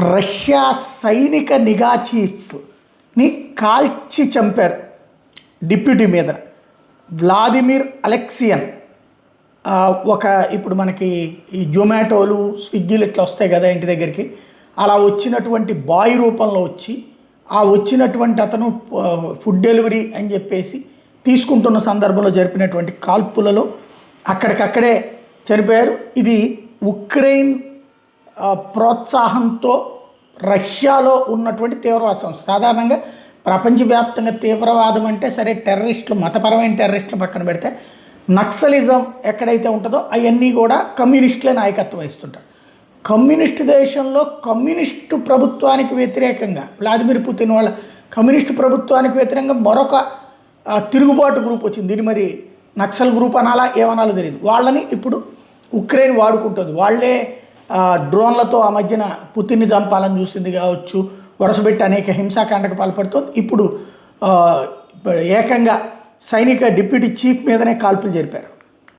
Russia సైనిక నిఘా చీఫ్ని కాల్చి చంపారు డిప్యూటీ మీద. వ్లాదిమిర్ అలెక్సియన్ ఒక ఇప్పుడు మనకి ఈ జొమాటోలు స్విగ్గీలు ఇట్లా వస్తాయి కదా ఇంటి దగ్గరికి, అలా వచ్చినటువంటి బాయ్ రూపంలో వచ్చి ఆ వచ్చినటువంటి అతను ఫుడ్ డెలివరీ అని చెప్పేసి తీసుకుంటున్న సందర్భంలో జరిపినటువంటి కాల్పులలో అక్కడికక్కడే చనిపోయారు. ఇది ఉక్రెయిన్ ప్రోత్సాహంతో రష్యాలో ఉన్నటువంటి తీవ్రవాద సంస్థ. సాధారణంగా ప్రపంచవ్యాప్తంగా తీవ్రవాదం అంటే సరే టెర్రరిస్టులు, మతపరమైన టెర్రరిస్టులు పక్కన పెడితే నక్సలిజం ఎక్కడైతే ఉంటుందో అవన్నీ కూడా కమ్యూనిస్టులే నాయకత్వం వహిస్తుంటారు. కమ్యూనిస్టు దేశంలో కమ్యూనిస్టు ప్రభుత్వానికి వ్యతిరేకంగా వ్లాదిమిర్ పుతిన్ వాళ్ళ కమ్యూనిస్టు ప్రభుత్వానికి వ్యతిరేకంగా మరొక తిరుగుబాటు గ్రూప్ వచ్చింది. దీన్ని మరి నక్సల్ గ్రూప్ అనాలా ఏమనాలో తెలియదు. వాళ్ళని ఇప్పుడు ఉక్రెయిన్ వాడుకుంటుంది. వాళ్ళే డ్రోన్లతో ఆ మధ్యన పుతిన్ని చంపాలని చూసింది కావచ్చు, వరుసపెట్టి అనేక హింసాకాండకు పాల్పడుతుంది. ఇప్పుడు ఏకంగా సైనిక డిప్యూటీ చీఫ్ మీదనే కాల్పులు జరిపారు.